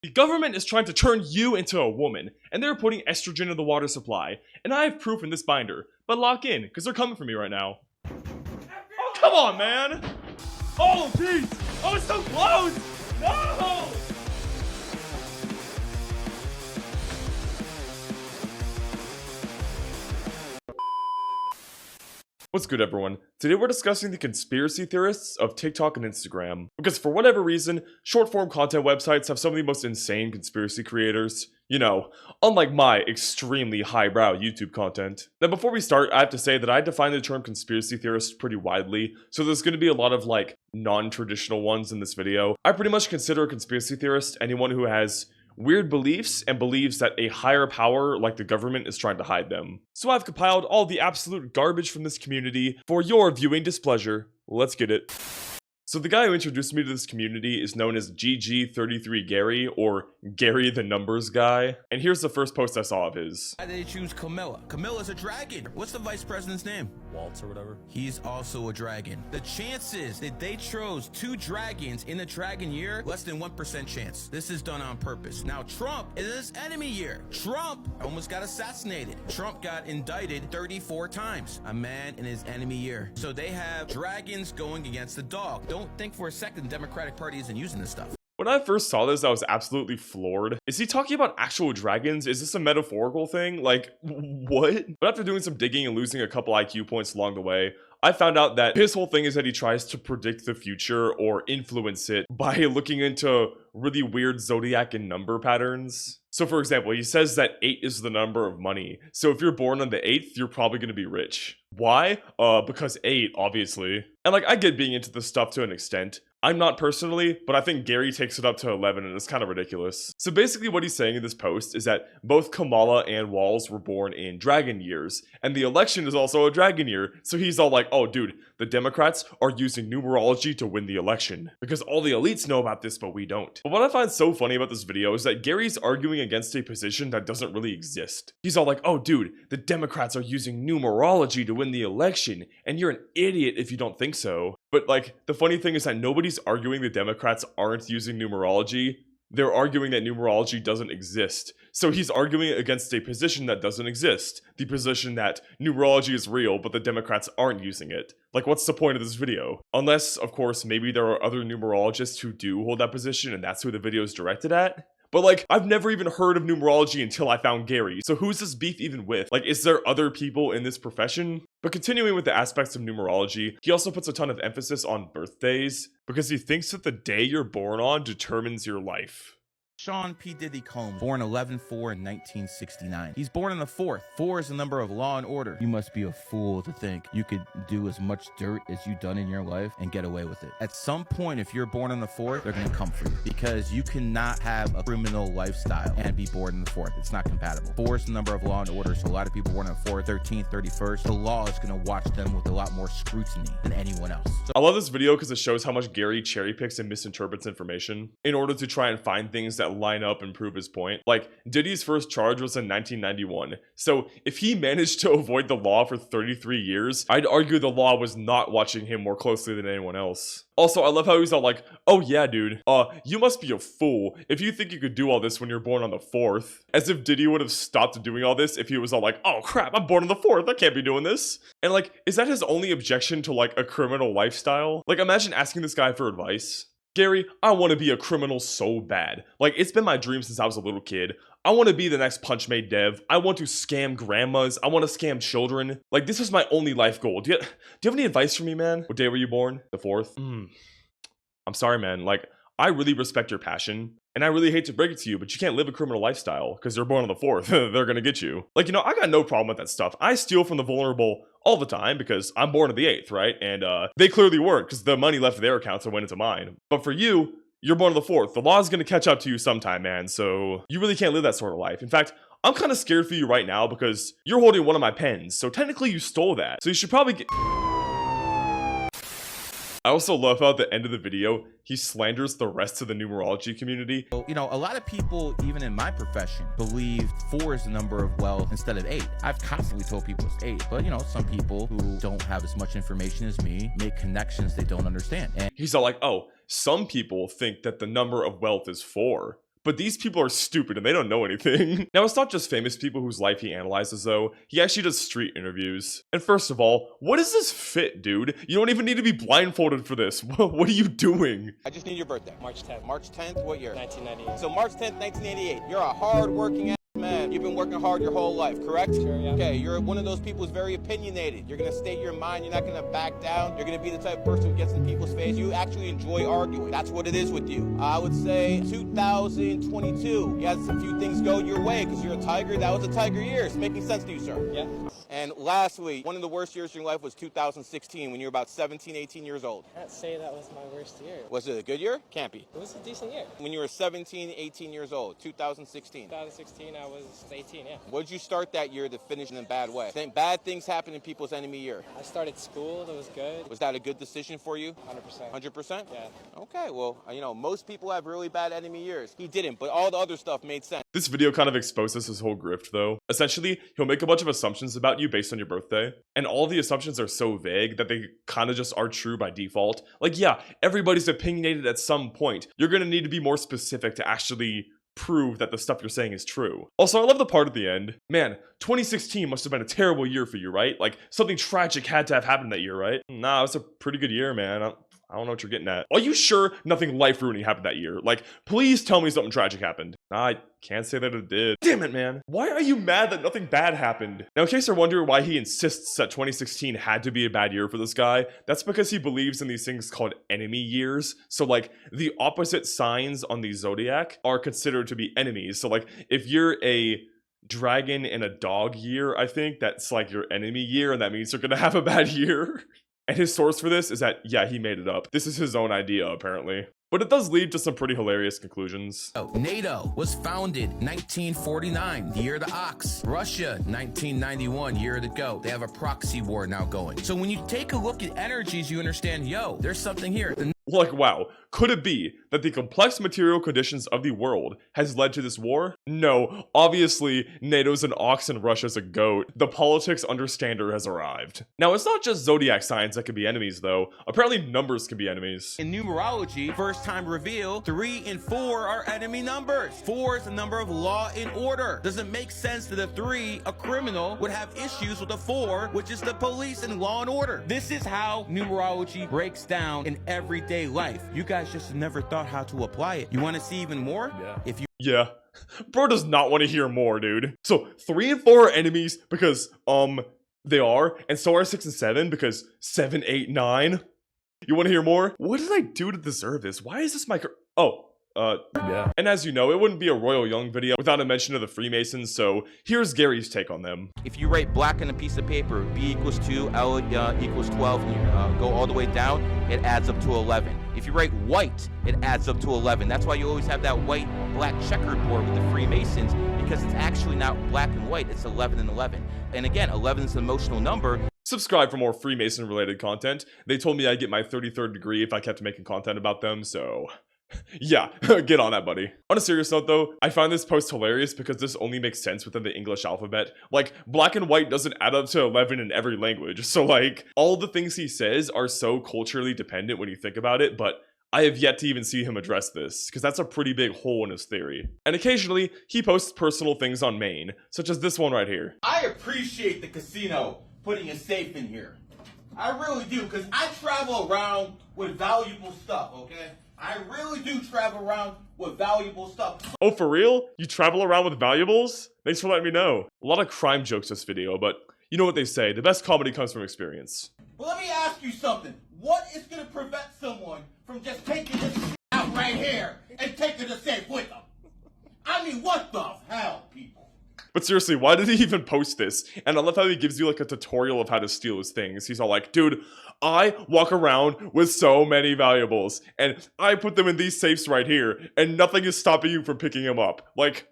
The government is trying to turn you into a woman, and they're putting estrogen in the water supply. And I have proof in this binder, but lock in, because they're coming for me right now. Oh, come on, man! Oh, jeez! Oh, it's so close! No! What's good, everyone? Today we're discussing the conspiracy theorists of TikTok and Instagram. Because for whatever reason, short-form content websites have some of the most insane conspiracy creators. You know, unlike my extremely highbrow YouTube content. Now before we start, I have to say that I define the term conspiracy theorist pretty widely, so there's going to be a lot of like non-traditional ones in this video. I pretty much consider a conspiracy theorist anyone who has weird beliefs and believes that a higher power like the government is trying to hide them. So I've compiled all the absolute garbage from this community for your viewing displeasure. Let's get it. So the guy who introduced me to this community is known as GG33 Gary, or Gary the Numbers Guy. And here's the first post I saw of his. Why did they choose Camilla? Camilla's a dragon. What's the vice president's name? Waltz or whatever. He's also a dragon. The chances that they chose 2 dragons in a dragon year, less than 1% chance. This is done on purpose. Now Trump is his enemy year. Trump almost got assassinated. Trump got indicted 34 times. A man in his enemy year. So they have dragons going against the dog. Don't think for a second the Democratic Party isn't using this stuff. When I first saw this, I was absolutely floored. Is he talking about actual dragons? Is this a metaphorical thing? Like, what? But after doing some digging and losing a couple IQ points along the way, I found out that his whole thing is that he tries to predict the future or influence it by looking into really weird zodiac and number patterns. So for example, he says that 8 is the number of money. So if you're born on the 8th, you're probably going to be rich. Why? Because 8, obviously. And like, I get being into this stuff to an extent. I'm not personally, but I think Gary takes it up to 11 and it's kind of ridiculous. So basically what he's saying in this post is that both Kamala and Walls were born in dragon years, and the election is also a dragon year. So he's all like, oh dude, the Democrats are using numerology to win the election. Because all the elites know about this, but we don't. But what I find so funny about this video is that Gary's arguing against a position that doesn't really exist. He's all like, oh dude, the Democrats are using numerology to win the election, and you're an idiot if you don't think so. But like, the funny thing is that nobody's arguing the Democrats aren't using numerology. They're arguing that numerology doesn't exist. So he's arguing against a position that doesn't exist. The position that numerology is real, but the Democrats aren't using it. Like, what's the point of this video? Unless, of course, maybe there are other numerologists who do hold that position and that's who the video is directed at. But like, I've never even heard of numerology until I found Gary. So who's this beef even with? Like, is there other people in this profession? But continuing with the aspects of numerology, he also puts a ton of emphasis on birthdays because he thinks that the day you're born on determines your life. Sean P. Diddy Combs, born 11/4 in 1969. He's born on the 4th. 4 is the number of law and order. You must be a fool to think you could do as much dirt as you've done in your life and get away with it. At some point, if you're born on the 4th, they're going to come for you because you cannot have a criminal lifestyle and be born on the 4th. It's not compatible. 4 is the number of law and order, so a lot of people born on the 4th, 13th, 31st. The law is going to watch them with a lot more scrutiny than anyone else. I love this video because it shows how much Gary cherry picks and misinterprets information in order to try and find things that line up and prove his point. Like, Diddy's first charge was in 1991. So if he managed to avoid the law for 33 years, I'd argue the law was not watching him more closely than anyone else. Also, I love how he's all like, oh yeah, dude, you must be a fool if you think you could do all this when you're born on the 4th. As if Diddy would have stopped doing all this if he was all like, oh crap, I'm born on the 4th, I can't be doing this. And like, is that his only objection to like a criminal lifestyle? Like, imagine asking this guy for advice. Gary, I want to be a criminal so bad. Like, it's been my dream since I was a little kid. I want to be the next Punchmade dev. I want to scam grandmas. I want to scam children. Like, this is my only life goal. Do you have any advice for me, man? What day were you born? The 4th? I'm sorry, man. Like, I really respect your passion. And I really hate to break it to you, but you can't live a criminal lifestyle because you're born on the 4th. They're gonna get you. Like, you know, I got no problem with that stuff. I steal from the vulnerable all the time because I'm born on the 8th, right? And they clearly weren't because the money left their accounts and went into mine. But for you, you're born on the 4th. The law is gonna catch up to you sometime, man. So you really can't live that sort of life. In fact, I'm kind of scared for you right now because you're holding one of my pens. So technically you stole that. So you should probably get... I also love how at the end of the video, he slanders the rest of the numerology community. So, you know, a lot of people, even in my profession, believe 4 is the number of wealth instead of 8. I've constantly told people it's 8, but you know, some people who don't have as much information as me make connections they don't understand. And he's all like, oh, some people think that the number of wealth is 4, But these people are stupid and they don't know anything. Now, it's not just famous people whose life he analyzes though, he actually does street interviews. And first of all, what is this fit, dude? You don't even need to be blindfolded for this. What are you doing? I just need your birthday. March 10th. March 10th, what year? 1998. So March 10th, 1988. You're a hard-working man. You've been working hard your whole life, correct? Sure, yeah. Okay, you're one of those people who's very opinionated. You're gonna state your mind, you're not gonna back down. You're gonna be the type of person who gets in people's face. You actually enjoy arguing. That's what it is with you. I would say 2022. You had a few things go your way because you're a tiger. That was a tiger year. It's making sense to you, sir. Yeah. And lastly, one of the worst years of your life was 2016 when you were about 17, 18 years old. I can't say that was my worst year. Was it a good year? Can't be. It was a decent year. When you were 17, 18 years old, 2016. 2016, I was 18, yeah. What did you start that year to finish in a bad way? Then bad things happen in people's enemy year. I started school, that was good. Was that a good decision for you? 100%. 100%? Yeah. Okay, well, most people have really bad enemy years. He didn't, but all the other stuff made sense. This video kind of exposes his whole grift though. Essentially, he'll make a bunch of assumptions about you based on your birthday, and all the assumptions are so vague that they kind of just are true by default. Like, yeah, everybody's opinionated at some point. You're gonna need to be more specific to actually prove that the stuff you're saying is true. Also, I love the part at the end. Man, 2016 must have been a terrible year for you, right? Like, something tragic had to have happened that year, right? Nah, it was a pretty good year, man. I don't know what you're getting at. Are you sure nothing life-ruining happened that year? Like, please tell me something tragic happened. Nah, I can't say that it did. Damn it, man. Why are you mad that nothing bad happened? Now, in case you're wondering why he insists that 2016 had to be a bad year for this guy, that's because he believes in these things called enemy years. So, like, the opposite signs on the zodiac are considered to be enemies. So, like, if you're a dragon in a dog year, I think that's like your enemy year, and that means you're gonna have a bad year. And his source for this is that, yeah, he made it up. This is his own idea, apparently. But it does lead to some pretty hilarious conclusions. NATO was founded 1949, the year of the ox. Russia, 1991, year of the goat. They have a proxy war now going. So when you take a look at energies, you understand, yo, there's something here. Like, wow, could it be that the complex material conditions of the world has led to this war? No, obviously, NATO's an ox and Russia's a goat. The politics understander has arrived. Now, it's not just zodiac signs that can be enemies, though. Apparently, numbers can be enemies. In numerology, first time reveal, 3 and 4 are enemy numbers. 4 is the number of law and order. Does it make sense that a 3, a criminal, would have issues with a 4, which is the police and law and order? This is how numerology breaks down in everyday life. You guys just never thought how to apply it. You want to see even more? Yeah. Bro does not want to hear more, dude. So 3 and 4 are enemies because, they are, and so are 6 and 7 because 7, 8, 9. You want to hear more? What did I do to deserve this? Why is this my yeah. And as you know, it wouldn't be a Royal Young video without a mention of the Freemasons, so here's Gary's take on them. If you write black on a piece of paper, B equals 2, L equals 12, and you go all the way down, it adds up to 11. If you write white, it adds up to 11. That's why you always have that white-black checkered board with the Freemasons, because it's actually not black and white, it's 11 and 11. And again, 11 is an emotional number. Subscribe for more Freemason-related content. They told me I'd get my 33rd degree if I kept making content about them, so yeah, get on that, buddy. On a serious note though, I find this post hilarious because this only makes sense within the English alphabet. Like, black and white doesn't add up to 11 in every language, so like, all the things he says are so culturally dependent when you think about it, but I have yet to even see him address this, because that's a pretty big hole in his theory. And occasionally, he posts personal things on Maine, such as this one right here. I appreciate the casino putting a safe in here. I really do, because I travel around with valuable stuff, okay? I really do travel around with valuable stuff. Oh, for real? You travel around with valuables? Thanks for letting me know. A lot of crime jokes this video, but you know what they say, the best comedy comes from experience. Well, let me ask you something. What is going to prevent someone from just taking this out right here and taking the safe with them? I mean, what the hell, people? But seriously, why did he even post this? And I love how he gives you like a tutorial of how to steal his things. He's all like, dude, I walk around with so many valuables, and I put them in these safes right here, and nothing is stopping you from picking them up. Like,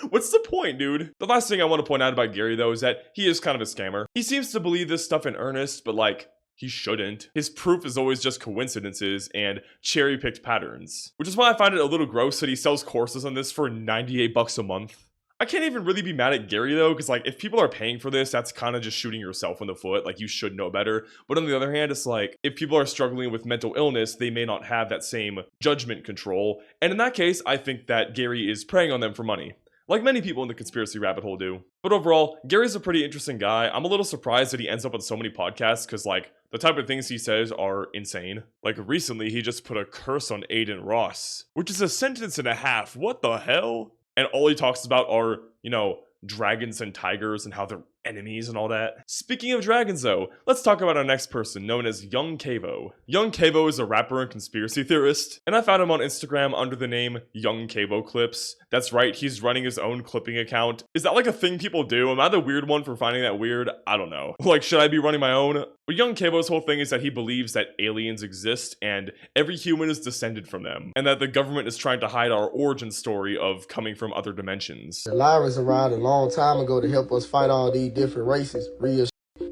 what's the point, dude? The last thing I want to point out about Gary, though, is that he is kind of a scammer. He seems to believe this stuff in earnest, but like, he shouldn't. His proof is always just coincidences and cherry-picked patterns. Which is why I find it a little gross that he sells courses on this for 98 bucks a month. I can't even really be mad at Gary though, because like if people are paying for this, that's kind of just shooting yourself in the foot. Like you should know better. But on the other hand, it's like if people are struggling with mental illness, they may not have that same judgment control. And in that case, I think that Gary is preying on them for money, like many people in the conspiracy rabbit hole do. But overall, Gary's a pretty interesting guy. I'm a little surprised that he ends up on so many podcasts because like the type of things he says are insane. Like recently, he just put a curse on Aiden Ross, which is a sentence and a half. What the hell? And all he talks about are, you know, dragons and tigers and how they're enemies and all that. Speaking of dragons though, let's talk about our next person known as Young Cavo. Young Cavo is a rapper and conspiracy theorist, and I found him on Instagram under the name Young Cavo Clips. That's right, he's running his own clipping account. Is that like a thing people do? Am I the weird one for finding that weird? I don't know. Like, should I be running my own? But Young Cavo's whole thing is that he believes that aliens exist and every human is descended from them, and that the government is trying to hide our origin story of coming from other dimensions. The Lyras arrived a long time ago to help us fight all these different races. Real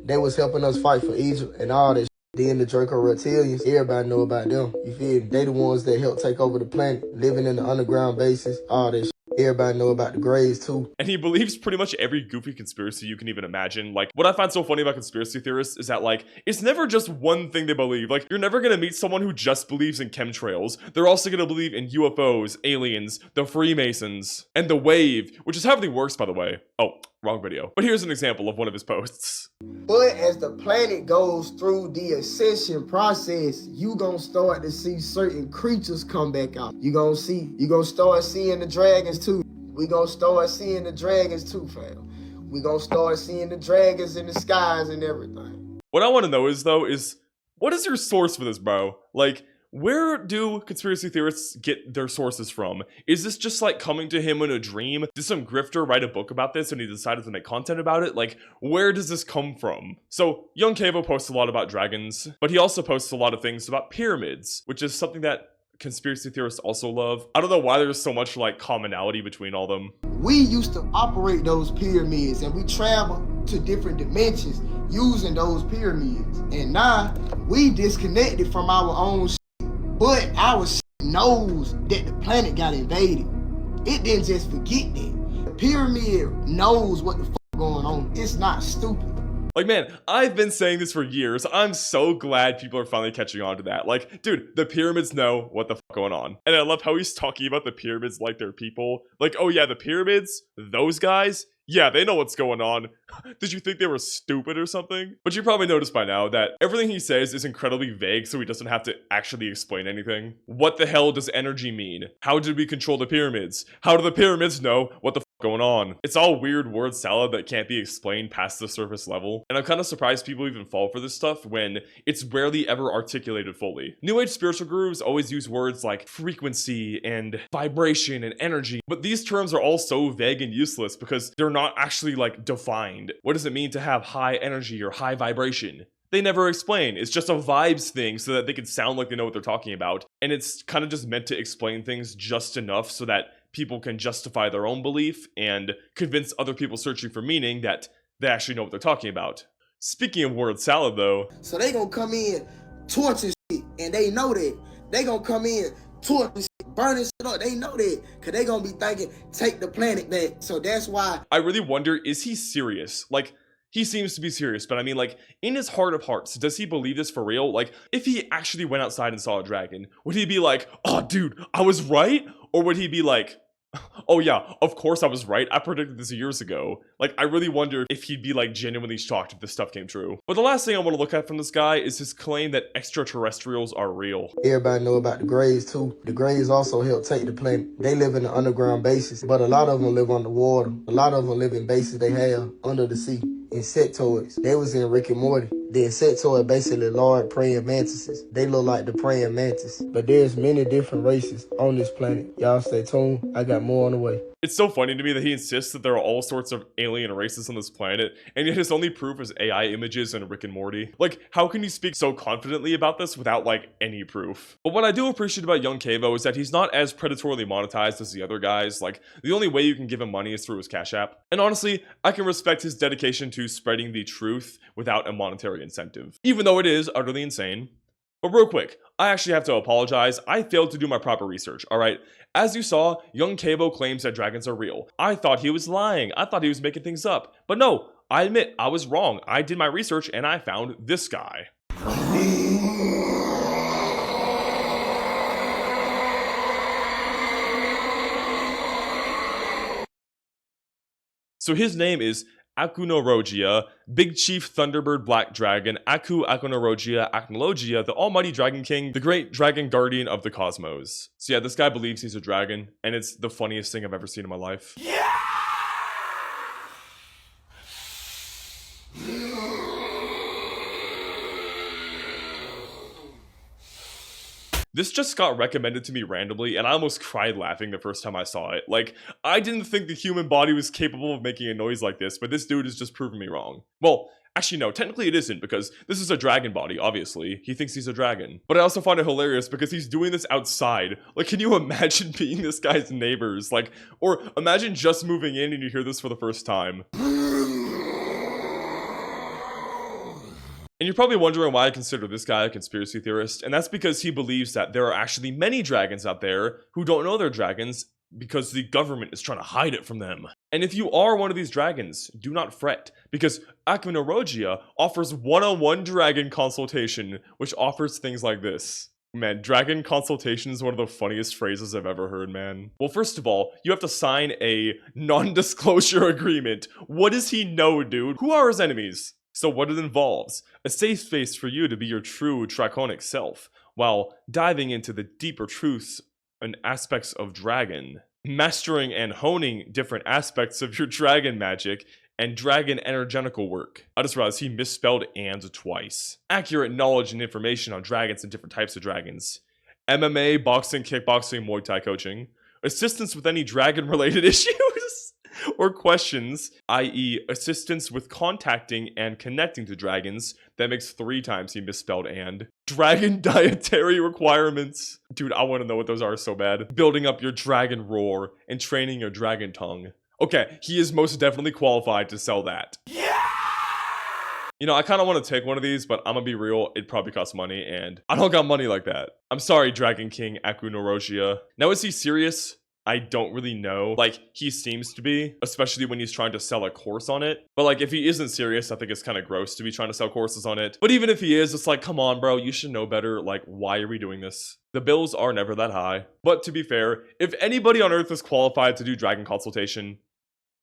they was helping us fight for Egypt and all that. Then the Draco reptilians, everybody know about them. You feel me? They the ones that helped take over the planet, living in the underground bases, all that. Everybody know about the Greys too. And he believes pretty much every goofy conspiracy you can even imagine. Like, what I find so funny about conspiracy theorists is that, like, it's never just one thing they believe. Like, you're never gonna meet someone who just believes in chemtrails. They're also gonna believe in UFOs, aliens, the Freemasons, and the wave, which is how everything works, by the way. Oh, wrong video. But here's an example of one of his posts. But as the planet goes through the ascension process, you gonna start to see certain creatures come back out. You gonna start seeing the dragons too. We gonna start seeing the dragons too, fam. We gonna start seeing the dragons in the skies and everything. What I want to know is, though, is what is your source for this, bro? Like, where do conspiracy theorists get their sources from? Is this just like coming to him in a dream? Did some grifter write a book about this and he decided to make content about it? Like, where does this come from? So, Young Cavo posts a lot about dragons, but he also posts a lot of things about pyramids, which is something that conspiracy theorists also love. I don't know why there's so much like commonality between all them. We used to operate those pyramids and we traveled to different dimensions using those pyramids. And now we disconnected from our own shit, but our shit knows that the planet got invaded. It didn't just forget that. The pyramid knows what the fuck going on. It's not stupid. Like, man, I've been saying this for years. I'm so glad people are finally catching on to that. Like, dude, the pyramids know what the fuck going on. And I love how he's talking about the pyramids like they're people. Like, oh yeah, the pyramids, those guys, yeah, they know what's going on. Did you think they were stupid or something? But you probably noticed by now that everything he says is incredibly vague, so he doesn't have to actually explain anything. What the hell does energy mean? How did we control the pyramids? How do the pyramids know what the fuck going on? It's all weird word salad that can't be explained past the surface level. And I'm kind of surprised people even fall for this stuff when it's rarely ever articulated fully. New Age spiritual gurus always use words like frequency and vibration and energy, but these terms are all so vague and useless because they're not actually like defined. What does it mean to have high energy or high vibration? They never explain. It's just a vibes thing so that they can sound like they know what they're talking about. And it's kind of just meant to explain things just enough so that people can justify their own belief and convince other people searching for meaning that they actually know what they're talking about. Speaking of word salad though. So they gonna come in torching shit, and they know that. They gonna come in torching shit, burning shit up. They know that, cause they gonna be thinking, take the planet back. So that's why. I really wonder, is he serious? Like, he seems to be serious, but I mean, like, in his heart of hearts, does he believe this for real? Like, if he actually went outside and saw a dragon, would he be like, oh dude, I was right? Or would he be like, oh yeah, of course I was right. I predicted this years ago. Like, I really wonder if he'd be like genuinely shocked if this stuff came true. But the last thing I want to look at from this guy is his claim that extraterrestrials are real. Everybody know about the Greys too. The Greys also help take the planet. They live in the underground bases, but a lot of them live underwater. A lot of them live in bases they have under the sea. Insectoids. They was in Rick and Morty. The insectoid basically large praying mantises. They look like the praying mantis. But there's many different races on this planet. Y'all stay tuned. I got more on the way. It's so funny to me that he insists that there are all sorts of alien races on this planet, and yet his only proof is AI images and Rick and Morty. Like, how can you speak so confidently about this without, like, any proof? But what I do appreciate about Young Cavo is that he's not as predatorily monetized as the other guys. Like, the only way you can give him money is through his Cash App. And honestly, I can respect his dedication to spreading the truth without a monetary incentive, even though it is utterly insane. But real quick, I actually have to apologize. I failed to do my proper research, alright? As you saw, young Cavo claims that dragons are real. I thought he was lying. I thought he was making things up. But no, I admit, I was wrong. I did my research and I found this guy. So his name is Akunorogia, Big Chief Thunderbird Black Dragon, Akunorogia, the Almighty Dragon King, the Great Dragon Guardian of the Cosmos. So yeah, this guy believes he's a dragon, and it's the funniest thing I've ever seen in my life. This just got recommended to me randomly, and I almost cried laughing the first time I saw it. Like, I didn't think the human body was capable of making a noise like this, but this dude is just proving me wrong. Well, actually no, technically it isn't, because this is a dragon body, obviously. He thinks he's a dragon. But I also find it hilarious because he's doing this outside. Like, can you imagine being this guy's neighbors? Like, or imagine just moving in and you hear this for the first time. And you're probably wondering why I consider this guy a conspiracy theorist, and that's because he believes that there are actually many dragons out there who don't know they're dragons because the government is trying to hide it from them. And if you are one of these dragons, do not fret, because Akunorogia offers one-on-one dragon consultation, which offers things like this. Man, dragon consultation is one of the funniest phrases I've ever heard, man. Well, first of all, you have to sign a non-disclosure agreement. What does he know, dude? Who are his enemies? So what it involves, a safe space for you to be your true draconic self, while diving into the deeper truths and aspects of dragon, mastering and honing different aspects of your dragon magic, and dragon energetical work. I just realized he misspelled "and" twice. Accurate knowledge and information on dragons and different types of dragons. MMA, boxing, kickboxing, Muay Thai coaching. Assistance with any dragon-related issues or questions, i.e. assistance with contacting and connecting to dragons. That makes 3 times he misspelled "and." Dragon dietary requirements. Dude, I want to know what those are so bad. Building up your dragon roar and training your dragon tongue. Okay, he is most definitely qualified to sell that. Yeah! You know, I kind of want to take one of these, but I'm gonna be real, it probably costs money, and I don't got money like that. I'm sorry, Dragon King Akunorogia. Now, is he serious? I don't really know. Like, he seems to be, especially when he's trying to sell a course on it. But like, if he isn't serious, I think it's kind of gross to be trying to sell courses on it. But even if he is, it's like, come on, bro, you should know better. Like, why are we doing this? The bills are never that high. But to be fair, if anybody on Earth is qualified to do dragon consultation,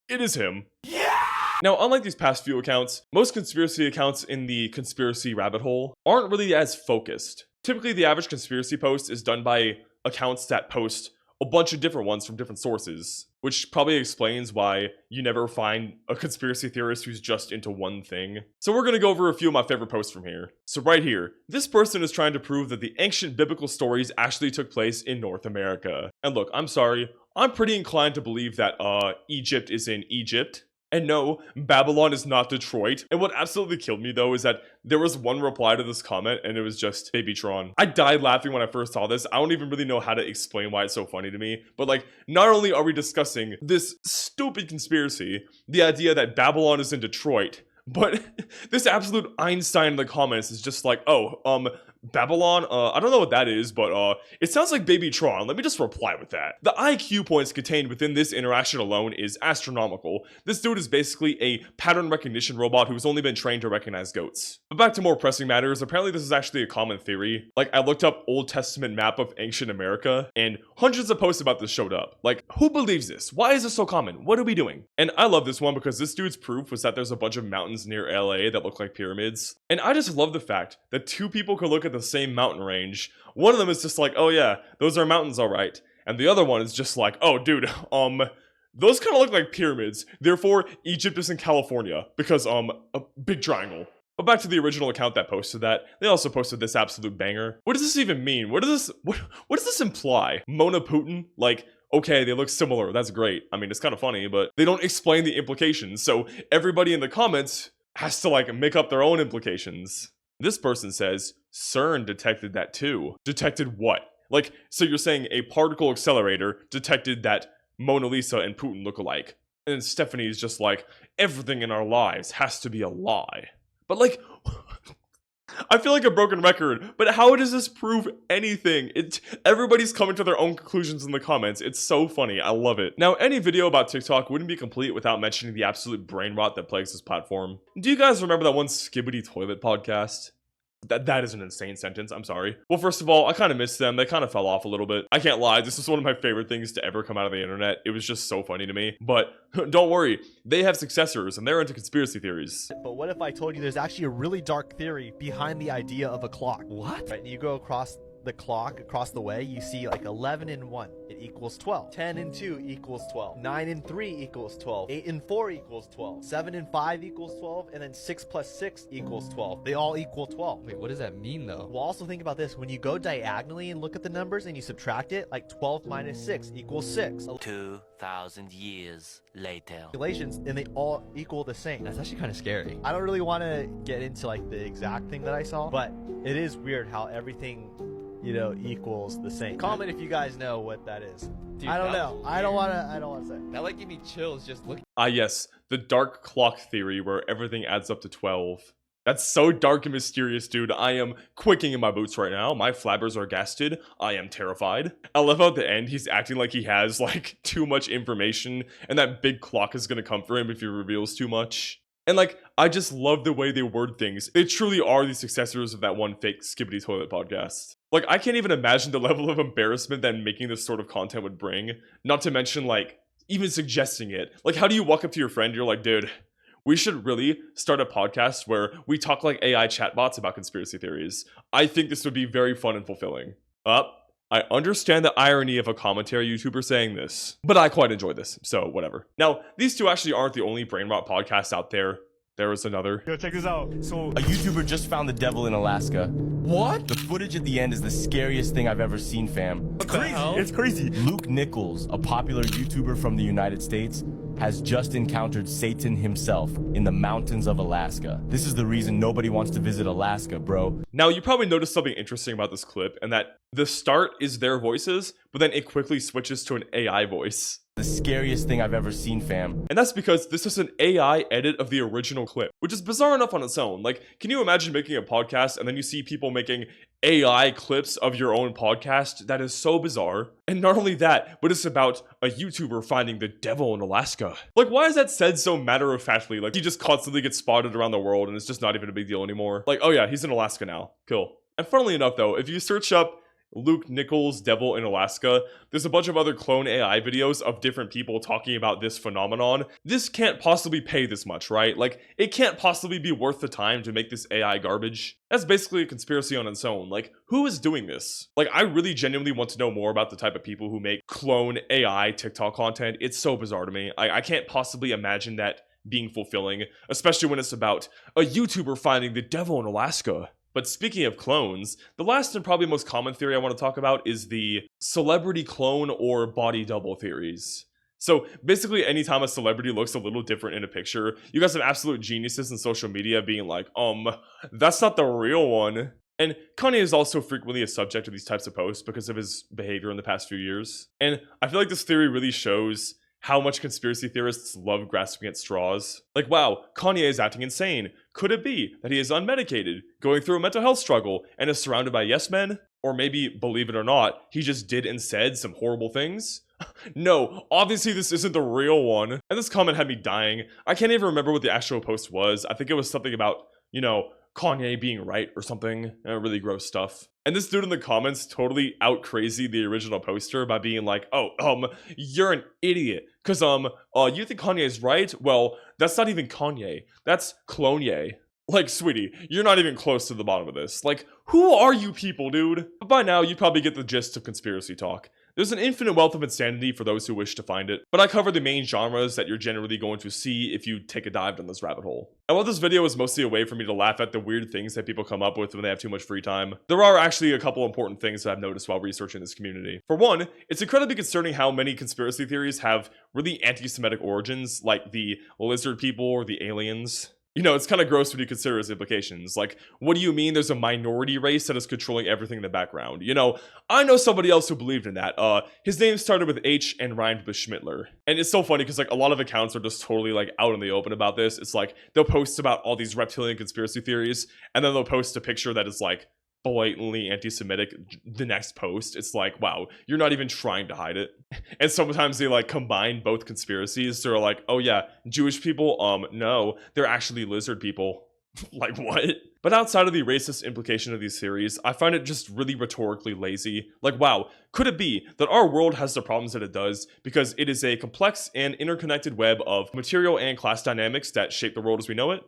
it is him. Yeah! Now, unlike these past few accounts, most conspiracy accounts in the conspiracy rabbit hole aren't really as focused. Typically, the average conspiracy post is done by accounts that post a bunch of different ones from different sources, which probably explains why you never find a conspiracy theorist who's just into one thing. So we're gonna go over a few of my favorite posts from here. So right here, this person is trying to prove that the ancient biblical stories actually took place in North America. And look, I'm sorry, I'm pretty inclined to believe that Egypt is in Egypt. And no, Babylon is not Detroit. And what absolutely killed me though is that there was one reply to this comment and it was just Baby Tron. I died laughing when I first saw this. I don't even really know how to explain why it's so funny to me. But like, not only are we discussing this stupid conspiracy, the idea that Babylon is in Detroit, but this absolute Einstein in the comments is just like, oh, Babylon, I don't know what that is, but it sounds like Baby Tron. Let me just reply with that. The IQ points contained within this interaction alone is astronomical. This dude is basically a pattern recognition robot who's only been trained to recognize goats. But back to more pressing matters, apparently this is actually a common theory. Like, I looked up Old Testament map of ancient America, and hundreds of posts about this showed up. Like, who believes this? Why is this so common? What are we doing? And I love this one because this dude's proof was that there's a bunch of mountains near LA that look like pyramids. And I just love the fact that 2 people could look at the same mountain range. One of them is just like, oh yeah, those are mountains, all right. And the other one is just like, oh dude, those kind of look like pyramids. Therefore, Egypt is in California because, a big triangle. But back to the original account that posted that, they also posted this absolute banger. What does this even mean? What does this imply? Mona Putin? Like, okay, they look similar, that's great. I mean, it's kind of funny, but they don't explain the implications, so everybody in the comments has to like make up their own implications. This person says, CERN detected that too. Detected what? Like, so you're saying a particle accelerator detected that Mona Lisa and Putin look alike. And Stephanie's just like, everything in our lives has to be a lie. But like, I feel like a broken record, but how does this prove anything? Everybody's coming to their own conclusions in the comments. It's so funny. I love it. Now, any video about TikTok wouldn't be complete without mentioning the absolute brain rot that plagues this platform. Do you guys remember that one Skibbity Toilet podcast? That is an insane sentence, I'm sorry. Well, first of all, I kind of miss them. They kind of fell off a little bit. I can't lie, this is one of my favorite things to ever come out of the internet. It was just so funny to me. But don't worry, they have successors and they're into conspiracy theories. But what if I told you there's actually a really dark theory behind the idea of a clock? What? Right, you go across the clock, across the way, you see like 11 and 1, it equals 12. 10 and 2 equals 12. 9 and 3 equals 12. 8 and 4 equals 12. 7 and 5 equals 12. And then 6 plus 6 equals 12. They all equal 12. Wait, what does that mean though? Well, also think about this. When you go diagonally and look at the numbers and you subtract it, like 12 minus 6 equals 6. 2,000 years later. Calculations, and they all equal the same. That's actually kind of scary. I don't really want to get into like the exact thing that I saw, but it is weird how everything, you know, equals the same. Comment if you guys know what that is. Dude, I don't that know. was I don't weird. want to say. That like gave me chills just looking. Ah yes, the dark clock theory where everything adds up to 12. That's so dark and mysterious, dude. I am quaking in my boots right now. My flabbers are gasted. I am terrified. I love how at the end he's acting like he has like too much information and that big clock is gonna come for him if he reveals too much. And like, I just love the way they word things. They truly are the successors of that one fake Skibbity Toilet podcast. Like, I can't even imagine the level of embarrassment that making this sort of content would bring. Not to mention, like, even suggesting it. Like, how do you walk up to your friend, you're like, dude, we should really start a podcast where we talk like AI chatbots about conspiracy theories. I think this would be very fun and fulfilling. I understand the irony of a commentary YouTuber saying this, but I quite enjoy this, so whatever. Now, these two actually aren't the only Brainrot podcasts out there. There is another. Yo, check this out. So, a YouTuber just found the devil in Alaska. What? The footage at the end is the scariest thing I've ever seen, fam. crazy. It's crazy. Luke Nichols, a popular YouTuber from the United States, has just encountered Satan himself in the mountains of Alaska. This is the reason nobody wants to visit Alaska, bro. Now, you probably noticed something interesting about this clip, and that the start is their voices, but then it quickly switches to an AI voice. The scariest thing I've ever seen, fam. And that's because this is an AI edit of the original clip, which is bizarre enough on its own. Like, can you imagine making a podcast and then you see people making AI clips of your own podcast? That is so bizarre. And not only that, but it's about a YouTuber finding the devil in Alaska. Like, why is that said so matter-of-factly? Like, he just constantly gets spotted around the world and it's just not even a big deal anymore. Like, oh yeah, he's in Alaska now. Cool. And funnily enough though, if you search up Luke Nichols Devil in Alaska, there's a bunch of other clone AI videos of different people talking about this phenomenon. This can't possibly pay this much, right? Like, it can't possibly be worth the time to make this AI garbage. That's basically a conspiracy on its own. Like, who is doing this? Like, I really genuinely want to know more about the type of people who make clone AI TikTok content. It's so bizarre to me. I can't possibly imagine that being fulfilling, especially when it's about a YouTuber finding the devil in Alaska. But speaking of clones, the last and probably most common theory I want to talk about is the celebrity clone or body double theories. So basically anytime a celebrity looks a little different in a picture, you got some absolute geniuses in social media being like, that's not the real one. And Kanye is also frequently a subject of these types of posts because of his behavior in the past few years. And I feel like this theory really shows how much conspiracy theorists love grasping at straws. Like, wow, Kanye is acting insane. Could it be that he is unmedicated, going through a mental health struggle, and is surrounded by yes men? Or maybe, believe it or not, he just did and said some horrible things? No, obviously this isn't the real one. And this comment had me dying. I can't even remember what the actual post was. I think it was something about, you know, Kanye being right or something. Really gross stuff. And this dude in the comments totally out crazy the original poster by being like, you're an idiot. Cause you think Kanye is right? Well, that's not even Kanye. That's Clonye. Like, sweetie, you're not even close to the bottom of this. Like, who are you people, dude? But by now, you probably get the gist of conspiracy talk. There's an infinite wealth of insanity for those who wish to find it, but I cover the main genres that you're generally going to see if you take a dive down this rabbit hole. And while this video is mostly a way for me to laugh at the weird things that people come up with when they have too much free time, there are actually a couple important things that I've noticed while researching this community. For one, it's incredibly concerning how many conspiracy theories have really anti-Semitic origins, like the lizard people or the aliens. You know, it's kind of gross when you consider its implications. Like, what do you mean there's a minority race that is controlling everything in the background? You know, I know somebody else who believed in that. His name started with H and rhymed with Schmittler. And it's so funny because like a lot of accounts are just totally like out in the open about this. It's like they'll post about all these reptilian conspiracy theories, and then they'll post a picture that is like blatantly anti-Semitic the next post. It's like, wow, you're not even trying to hide it. And sometimes they like combine both conspiracies. They're like, oh yeah, Jewish people, no, they're actually lizard people. Like what? But outside of the racist implication of these theories, I find it just really rhetorically lazy. Like, wow, could it be that our world has the problems that it does because it is a complex and interconnected web of material and class dynamics that shape the world as we know it?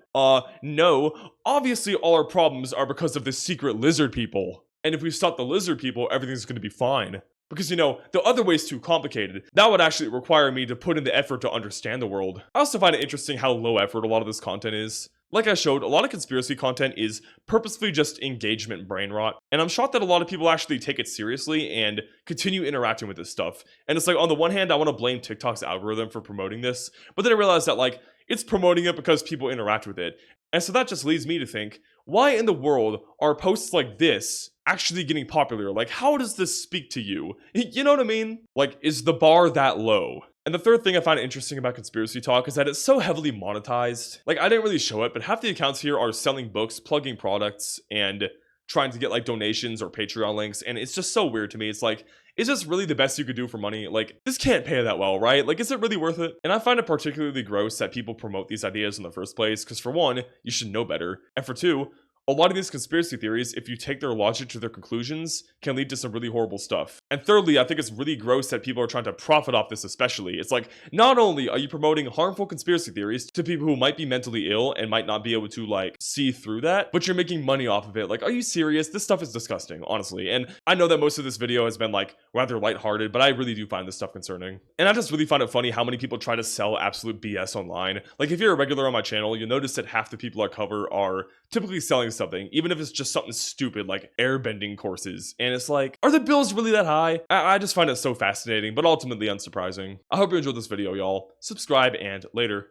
No. Obviously, all our problems are because of the secret lizard people. And if we stop the lizard people, everything's going to be fine. Because, you know, the other way is too complicated. That would actually require me to put in the effort to understand the world. I also find it interesting how low effort a lot of this content is. Like I showed, a lot of conspiracy content is purposefully just engagement brain rot, and I'm shocked that a lot of people actually take it seriously and continue interacting with this stuff. And it's like, on the one hand, I want to blame TikTok's algorithm for promoting this, but then I realize that like, it's promoting it because people interact with it. And so that just leads me to think, why in the world are posts like this actually getting popular? Like, how does this speak to you? You know what I mean? Like, is the bar that low? And the third thing I find interesting about ConspiracyTok is that it's so heavily monetized. Like, I didn't really show it, but half the accounts here are selling books, plugging products, and trying to get like donations or Patreon links, and it's just so weird to me. It's like, is this really the best you could do for money? Like, this can't pay that well, right? Like, is it really worth it? And I find it particularly gross that people promote these ideas in the first place, because for one, you should know better, and for two, a lot of these conspiracy theories, if you take their logic to their conclusions, can lead to some really horrible stuff. And thirdly, I think it's really gross that people are trying to profit off this especially. It's like, not only are you promoting harmful conspiracy theories to people who might be mentally ill and might not be able to like see through that, but you're making money off of it. Like, are you serious? This stuff is disgusting, honestly. And I know that most of this video has been like rather lighthearted, but I really do find this stuff concerning. And I just really find it funny how many people try to sell absolute BS online. Like, if you're a regular on my channel, you'll notice that half the people I cover are typically selling something, even if it's just something stupid like airbending courses. And it's like, are the bills really that high? I just find it so fascinating, but ultimately unsurprising. I hope you enjoyed this video, y'all. Subscribe, and later.